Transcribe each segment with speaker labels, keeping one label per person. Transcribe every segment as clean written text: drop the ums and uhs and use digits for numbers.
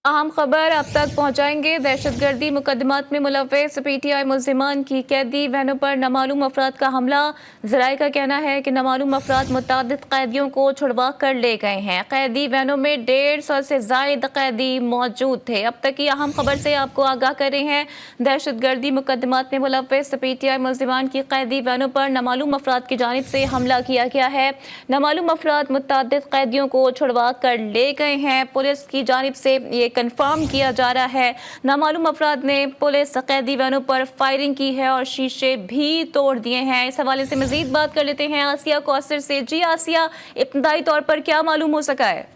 Speaker 1: अहम खबर अब तक पहुंचाएंगे। दहशतगर्दी मुकदमात में मुलव्वस पीटीआई मुल्जिमान की कैदी वैनों पर नामालूम अफराद का हमला। ज़राए का कहना है कि नामालूम अफराद मुतअद्दिद कैदियों को छुड़वा कर ले गए हैं। कैदी वैनों में 150 से ज़ायद कैदी मौजूद थे। अब तक की अहम खबर से आपको आगाह कर रहे हैं। दहशतगर्दी मुकदमात में मुलव्वस पीटीआई मुल्जिमान की कैदी वैनों पर नामालूम अफराद की जानिब से हमला किया गया है। नामालूम अफराद मुतअद्दिद कैदियों को छुड़वा कर ले गए हैं। पुलिस की जानिब से ये कंफर्म किया जा रहा है। नामालूम अफराद ने पुलिस कैदी वैनों पर फायरिंग की है और शीशे भी तोड़ दिए हैं। इस हवाले से मजीद बात कर लेते हैं आसिया कौसर से। जी आसिया, इब्तदाई तौर पर क्या मालूम हो सका है?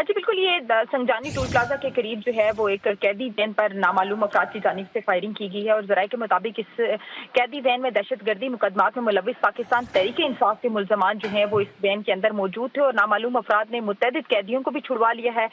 Speaker 2: जी बिल्कुल, ये संजानी टोल प्लाजा के करीब जो है वो एक कैदी वैन पर नामालूम अफराद की जानिब से फायरिंग की गई है और ज़राए के मुताबिक इस कैदी वैन में दहशतगर्दी मुकदमात में मुलव्वस पाकिस्तान तहरीक इंसाफ के मुल्ज़मान जो हैं वो इस वैन के अंदर मौजूद थे और नामालूम अफराद ने मुतअद्दिद कैदियों को भी छुड़वा लिया है।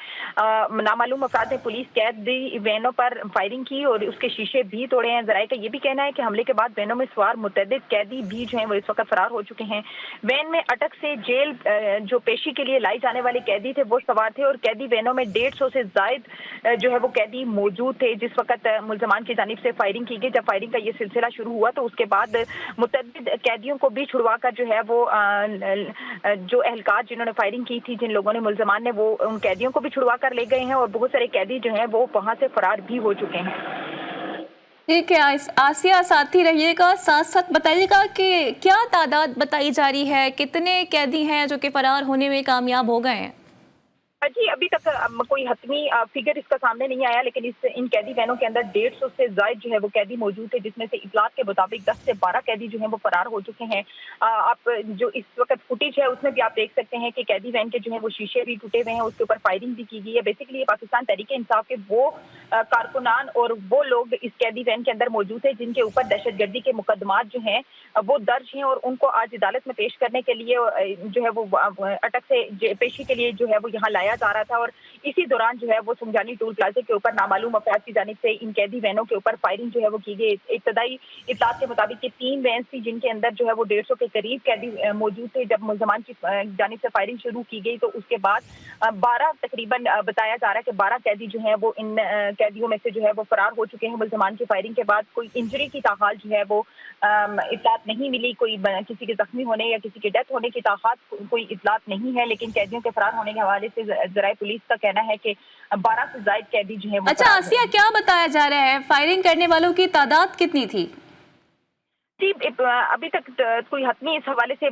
Speaker 2: नामालूम अफराद ने पुलिस कैदी वैनों पर फायरिंग की और उसके शीशे भी तोड़े हैं। ज़राए का ये भी कहना है कि हमले के बाद वैनों में सवार मुतअद्दिद कैदी भी जो हैं वो इस वक्त फरार हो चुके हैं। वैन में अटक से जेल जो पेशी के लिए लाई जाने वाले कैदी थे वो सवार थे और कैदी वैनों में 150 से जायद जो है वो कैदी मौजूद थे जिस वक्त मुल्जमान की जानिब से फायरिंग की गई। जब फायरिंग का ये सिलसिला शुरू हुआ तो उसके बाद मुतअद्दिद कैदियों को भी छुड़वा कर जो है वो जो एहलकार जिन्होंने फायरिंग की थी, जिन लोगों ने मुल्जमान ने, वो उन कैदियों को भी छुड़वा कर ले गए हैं और बहुत सारे कैदी जो हैं वो वहां से फरार भी हो चुके हैं।
Speaker 1: ठीक है आसिया, साथ ही रहिएगा। साथ साथ बताइएगा कि क्या तादाद बताई जा रही है, कितने कैदी हैं जो कि फरार होने में कामयाब हो गए हैं?
Speaker 2: जी अभी तक कोई हतमी फिगर इसका सामने नहीं आया, लेकिन इन कैदी वैनों के अंदर 150 से जायद जो है वो कैदी मौजूद थे, जिसमें से इतलात के मुताबिक 10 से 12 कैदी जो हैं वो फरार हो चुके हैं। आप जो इस वक्त फुटेज है उसमें भी आप देख सकते हैं कि कैदी वैन के जो है वो शीशे भी टूटे हुए हैं, उसके ऊपर फायरिंग भी की गई है। बेसिकली ये पाकिस्तान तहरीक इंसाफ के वो कारकुनान और वो लोग इस कैदी वैन के अंदर मौजूद थे जिनके ऊपर दहशतगर्दी के मुकदमात जो हैं वो दर्ज हैं और उनको आज अदालत में पेश करने के लिए जो है वो अटक से पेशी के लिए जो है वो यहाँ लाया जा रहा था। और इसी दौरान जो है वो संजानी टोल प्लाजा के ऊपर नामालूम अफराद की जानिब से इन कैदी वैनों के ऊपर फायरिंग जो है वो की गई। इब्तदाई इत्तलात के मुताबिक ये 3 वैन थी जिनके अंदर जो है वो 150 के करीब कैदी मौजूद थे। जब मुल्जमान की जानिब से फायरिंग शुरू की गई तो उसके बाद 12 तकरीबन बताया जा रहा है कि 12 कैदी जो है वो इन कैदियों में से जो है वो फरार हो चुके हैं। मुल्जमान की फायरिंग के बाद कोई इंजरी की ताहाल जो है वो इत्तलात नहीं मिली, कोई किसी के जख्मी होने या किसी के डेथ होने की ताहात कोई इत्तलात नहीं है, लेकिन कैदियों के फरार होने के हवाले से ज़राए पुलिस का कहना है कि 12 से ज्यादा कैदी जो है वो
Speaker 1: अच्छा आसिया, क्या बताया जा रहा है, फायरिंग करने वालों की तादाद कितनी थी?
Speaker 2: जी अभी तक कोई हतमी इस हवाले से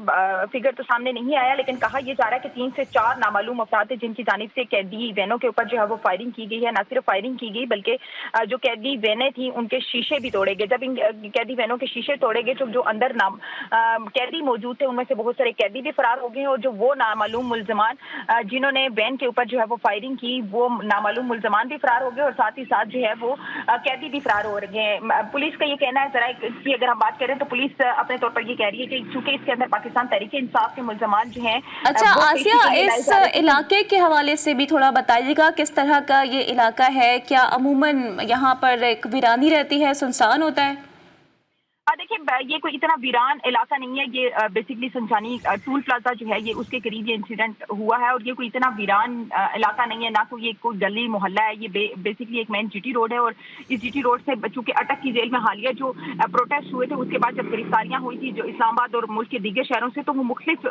Speaker 2: फिगर तो सामने नहीं आया, लेकिन कहा यह जा रहा है कि 3 से 4 नामालूम अफराद थे जिनकी जानिब से कैदी वैनों के ऊपर जो है वो फायरिंग की गई है। न सिर्फ फायरिंग की गई बल्कि जो कैदी वैनें थी उनके शीशे भी तोड़े गए। जब इन कैदी वैनों के शीशे तोड़े गए तो जो अंदर कैदी मौजूद थे उनमें से बहुत सारे कैदी भी फरार हो गए और जो वो नामालूम मुल्जमान जिन्होंने वैन के ऊपर जो है वो फायरिंग की, वो नामालूम मुल्जमान भी फरार हो गए और साथ ही साथ जो है वो कैदी भी फरार हो रहे हैं। पुलिस का ये कहना है जरा कि अगर हम बात करें तो पुलिस अपने तौर पर ये कह रही है कि चूंकि इसके अंदर पाकिस्तान तहरीक इंसाफ के मुल्जमान जो हैं।
Speaker 1: अच्छा आसिया, इस इलाके के हवाले से भी थोड़ा बताइएगा, किस तरह का ये इलाका है? क्या अमूमन यहाँ पर एक वीरानी रहती है, सुनसान होता है?
Speaker 2: देखिए ये कोई इतना वीरान इलाका नहीं है। ये बेसिकली संजानी टोल प्लाजा जो है ये उसके करीब ये इंसिडेंट हुआ है और ये कोई इतना वीरान इलाका नहीं है, ना कोई ये कोई गली मोहल्ला है। ये बेसिकली एक मेन जीटी रोड है और इस जीटी रोड से चूंकि अटक की जेल में हालिया जो प्रोटेस्ट हुए थे उसके बाद जब गिरफ्तारियां हुई थी जो इस्लामाबाद और मुल्क के दीगर शहरों से, तो वो मुख्तलिफ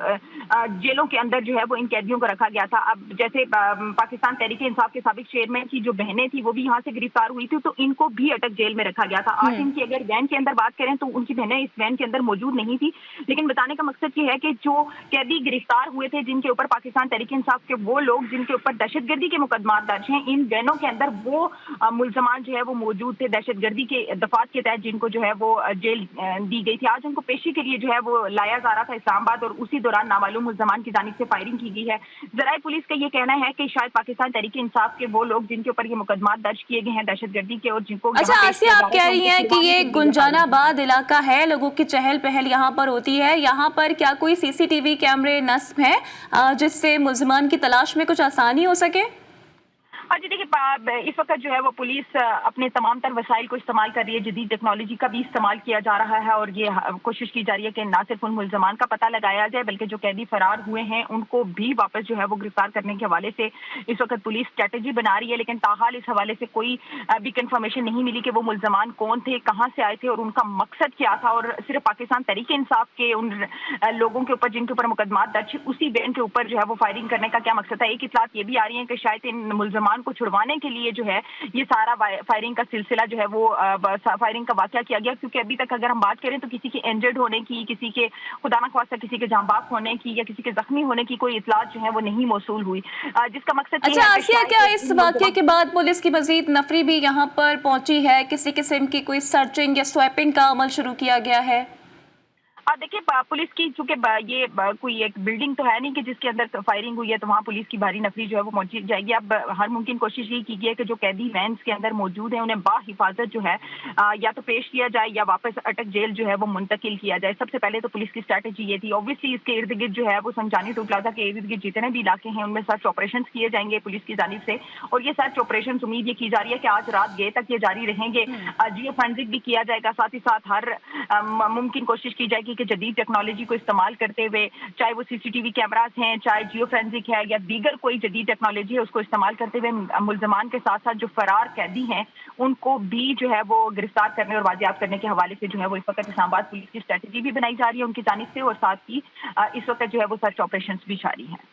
Speaker 2: जेलों के अंदर जो है वो इन कैदियों को रखा गया था। अब जैसे पाकिस्तान तहरीक इंसाफ के साबिक चेयरमैन की जो बहनें थी वो भी यहाँ से गिरफ्तार हुई थी, तो इनको भी अटक जेल में रखा गया था। आज इनकी अगर वैन के अंदर बात करें तो उनकी बहनें इस वैन के अंदर मौजूद नहीं थी, लेकिन बताने का मकसद ये है कि जो कैदी गिरफ्तार हुए थे जिनके ऊपर पाकिस्तान तहरीक इंसाफ के वो लोग जिनके ऊपर दहशतगर्दी के मुकदमात दर्ज हैं, इन वैनों के अंदर वो मुल्जमान जो है वो मौजूद थे दहशतगर्दी के दफात के तहत जिनको जो है वो जेल दी गई थी। आज उनको पेशी के लिए जो है वो लाया जा रहा था इस्लामाबाद और उसी दौरान नामालूम मुल्जमान की जानिब से फायरिंग की गई है। ज़राए पुलिस का ये कहना है कि शायद पाकिस्तान तहरीक इंसाफ के वो लोग जिनके ऊपर ये मुकदमात दर्ज किए गए हैं दहशतगर्दी के और जिनको
Speaker 1: अच्छा आसिया, आप कह रही हैं कि ये गुंजानाबाद इलाका है, लोगों की चहल पहल यहाँ पर होती है, यहाँ पर क्या कोई सीसीटीवी कैमरे नस्ब हैं जिससे मुल्जिमान की तलाश में कुछ आसानी हो सके?
Speaker 2: हाँ जी, देखिए इस वक्त जो है वो पुलिस अपने तमाम तर वसाइल को इस्तेमाल कर रही है, जदीद टेक्नोलॉजी का भी इस्तेमाल किया जा रहा है और ये कोशिश की जा रही है कि ना सिर्फ उन मुल्जमान का पता लगाया जाए बल्कि जो कैदी फरार हुए हैं उनको भी वापस जो है वो गिरफ्तार करने के हवाले से इस वक्त पुलिस स्ट्रेटेजी बना रही है। लेकिन ताहाल इस हवाले से कोई भी कंफर्मेशन नहीं मिली कि वो मुल्जमान कौन थे, कहाँ से आए थे और उनका मकसद क्या था। और सिर्फ पाकिस्तान तहरीक इंसाफ के उन लोगों के ऊपर जिनके ऊपर मुकदमा दर्ज, उसी वैन के ऊपर जो है वो फायरिंग करने का क्या मकसद था। एक इतलात ये भी आ रही है कि शायद इन मुल्जमान को छुड़वाने के लिए जो है ये सारा फायरिंग का सिलसिला जो है वो फायरिंग का वाकया किया गया, क्योंकि अभी तक अगर हम बात करें तो किसी के इंजर्ड होने की, किसी के खुदा न ख्वास्ता किसी के जाँ बाक होने की या किसी के जख्मी होने की कोई इतलात जो है वो नहीं मौसूल हुई, जिसका मकसद ये
Speaker 1: अच्छा
Speaker 2: है कि
Speaker 1: आसिया, क्या
Speaker 2: शायद
Speaker 1: इस
Speaker 2: इन
Speaker 1: वाकये के बाद पुलिस की मजीद नफरी भी यहाँ पर पहुंची है? किसी किस्म की कोई सर्चिंग या स्वैपिंग का अमल शुरू किया गया है?
Speaker 2: देखिए पुलिस की चूंकि ये कोई एक बिल्डिंग तो है नहीं कि जिसके अंदर फायरिंग हुई है, तो वहाँ पुलिस की भारी नफरी जो है वो पहुंची जाएगी। अब हर मुमकिन कोशिश ये की गई है कि जो कैदी वैन्स के अंदर मौजूद हैं उन्हें बाहिफाजत जो है या तो पेश किया जाए या वापस अटक जेल जो है वो मुंतकिल किया जाए। सबसे पहले तो पुलिस की स्ट्रैटेजी ये थी। ऑब्वियसली इसके इर्द गिर्द जो है वो संजानी टोल प्लाजा के इर्द गिर्द जितने भी इलाके हैं उनमें सर्च ऑपरेशन किए जाएंगे पुलिस की जानिब से, और ये सर्च ऑपरेशन उम्मीद ये की जा रही है कि आज रात गए तक ये जारी रहेंगे। जियो फॉरेंसिक भी किया जाएगा, साथ ही साथ हर मुमकिन कोशिश की जाएगी कि जदीद टेक्नोलॉजी को इस्तेमाल करते हुए, चाहे वो सीसीटीवी कैमरास हैं, चाहे जियो फोरेंसिक है या दीगर कोई जदीद टेक्नोलॉजी है, उसको इस्तेमाल करते हुए मुल्जमान के साथ साथ जो फरार कैदी हैं उनको भी जो है वो गिरफ्तार करने और बाजियाब करने के हवाले से जो है वो इस वक्त इस्लामाबाद पुलिस की स्ट्रेटेजी भी बनाई जा रही है उनकी जानिब से, और साथ ही इस वक्त जो है वो सर्च ऑपरेशन भी जारी है।